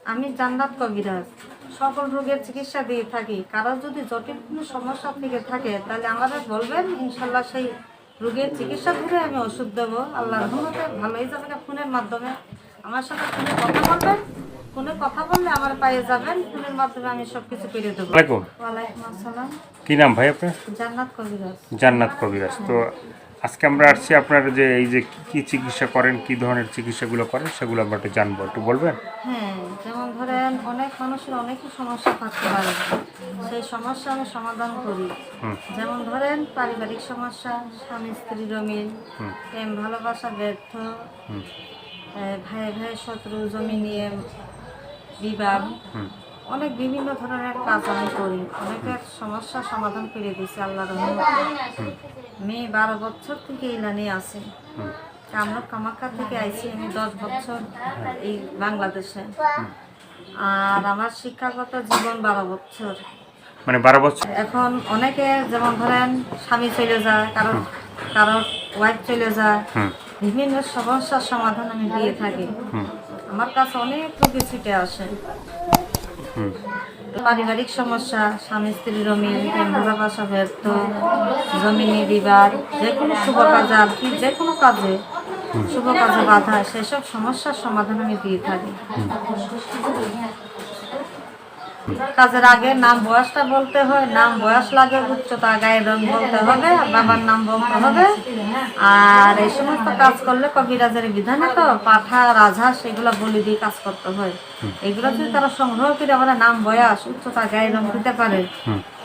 আমি জান্নাত কবিরাজ সকল রোগের চিকিৎসা দিয়ে থাকি। কারো যদি জটিল কোনো সমস্যা থেকে থাকে তাহলে আমাদের বলবেন, ইনশাল্লাহ সেই রোগের চিকিৎসা ধরে আমি ওষুধ দেবো। আল্লাহর রহমতে ভালো হয়ে যাবে। ফোনের মাধ্যমে আমার সাথে ফোনে কথা বলবেন, ফোনে কথা বললে আমার পায়ে যাবেন, ফোনের মাধ্যমে আমি সব কিছু করে দেবো। ওয়ালাইকুম আসসালাম। কি নাম ভাই আপনার? জান্নাত কবিরাজ। জান্নাত কবিরাজ। তো আজকে আমরা আসছি আপনার যে এই যে কি চিকিৎসা করেন, কি ধরনের চিকিৎসাগুলো করেন সেগুলো আমরা একটু জানবো, একটু বলবেন? হ্যাঁ, যেমন ধরেন অনেক মানুষের অনেকই সমস্যা থাকতে পারে, সেই সমস্যা আমি সমাধান করি। যেমন ধরেন পারিবারিক সমস্যা, স্বামী স্ত্রীর অমিল, প্রেম ভালোবাসা ব্যর্থ, ভাই ভাই শত্রু, জমি নিয়ে বিবাদ, অনেক বিভিন্ন ধরনের কাজ আমি করি। অনেকের সমস্যার সমাধান করে দিয়েছি আল্লাহর রহমতে। মেয়ে 12 বছর থেকে এই লাইনে আছে। আমরা কামাখ্যা থেকে আইছি, আমি 10 বছর এই বাংলাদেশে। আর আমার শিক্ষাগত জীবন 12 বছর। মানে 12 বছর। এখন অনেকে যেমন ধরেন স্বামী চলে যায়, কারোর ওয়াইফ চলে যায়, বিভিন্ন সমস্যার সমাধান আমি দিয়ে থাকি। আমার কাছে অনেক রোগী ছুটে আসে। পারিবারিক সমস্যা, স্বামী স্ত্রীর অমিল, প্রেম ভালোবাসা ব্যর্থ, জমিনে বিবাদ, যে কোনো শুভ কাজে আর কি, যে কোনো কাজে শুভ কাজে বাধা, সেসব সমস্যার সমাধান আমি দিয়ে থাকি। কাজের আগে নাম বয়সটা বলতে হয়, নাম বয়স লাগে, উচ্চতা, গায়ের রং বলতে হবে, বাবার নাম বলতে হবে। আর এই সমস্ত কাজ করলে কবিরাজের বিধানে তো পাঠা রাজহাঁস এগুলো বলি দিয়ে কাজ করতে হয়। এগুলো যদি তারা সংগ্রহ করে আমার নাম বয়স, উচ্চতা, গায়ের রং দিতে পারে,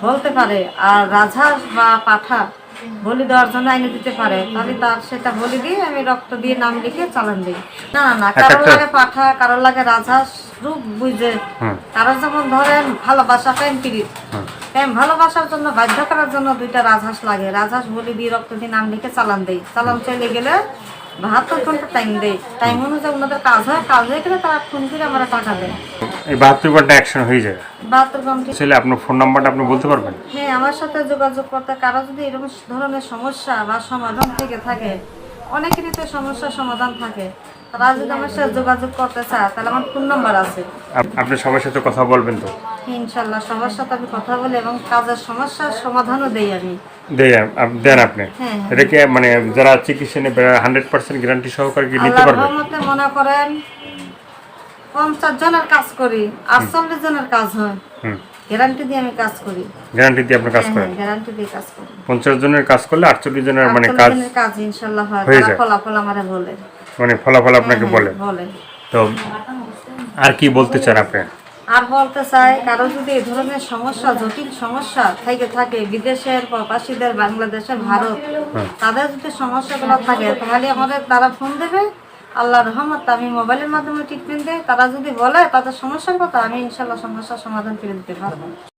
বলতে পারে, আর রাজহাঁস বা পাঠা বলি দেওয়ার জন্য আইনে দিতে পারে, তাহলে তার সেটা বলি দিয়ে আমি রক্ত দিয়ে নাম লিখে চালান দিই। না না না, কারোর লাগে পাঠা, কারোর লাগে রাজহাঁস, রূপ বুঝে। কারোর যেমন ধরেন ভালোবাসা, প্রেম ভালোবাসার জন্য বাধ্য করার জন্য 2টা রাজহাঁস লাগে। রাজহাঁস বলি দিয়ে রক্ত দিয়ে নাম লিখে চালান দেই। চালান চলে গেলে 72 ঘন্টা টাইম দেয়। টাইম অনুযায়ী ওনাদের কাজ হয়, কাজ হয়ে গেলে তারা ফোন করে আমরা টাকা দেয়। এই 72 ঘন্টা অ্যাকশন হয়ে যায়? 72 ঘন্টা। ছেলে আপনার ফোন নাম্বারটা আপনি বলতে পারবেন? হ্যাঁ, আমার সাথে যোগাযোগ করতে, কারো যদি এরকম ধরনের সমস্যা বা সমাধান থেকে থাকে, অনেকেরই তো সমস্যার সমাধান থাকে, তারা যদি আমার সাথে যোগাযোগ করতে চায় তাহলে আমার ফোন নাম্বার আছে। আপনি সবার সাথে কথা বলবেন তো? ইনশাল্লাহ সবার সাথে আমি কথা বলি এবং কাজের সমস্যার সমাধানও দেই আমি। দেন আপনি? এটা কি মানে যারা চিকিৎসা নেবে 100% গ্যারান্টি সহকারে কি নিতে পারবে? আল্লাহর মনে করেন 50 জনের কাজ করি, 48 জনের কাজ হয়। গ্যারান্টি দিয়ে আমি কাজ করি। গ্যারান্টি দিয়ে আপনি কাজ করেন? গ্যারান্টি দিয়ে কাজ করি। 50 জনের কাজ করলে 48 জনের মানে কাজ ইনশাআল্লাহ হয়। তারা ফলাফল আমারে বলে, মানে ফলাফল আপনাকে বলে। তো আর কি বলতে চান আপনি? আর বলতে চাই, কারো যদি এই ধরনের সমস্যা, জটিল সমস্যা থেকে থাকে, বিদেশের প্রবাসীদের, বাংলাদেশের, ভারত, তাদের যদি সমস্যাগুলো থাকে তাহলে আমাদের তারা ফোন দেবে। আল্লাহর রহমত আমি মোবাইলের মাধ্যমে ট্রিটমেন্ট দিই। তারা যদি বলে তাদের সমস্যার কথা, আমি ইনশাল্লাহ সমস্যার সমাধান করে দিতে পারবো।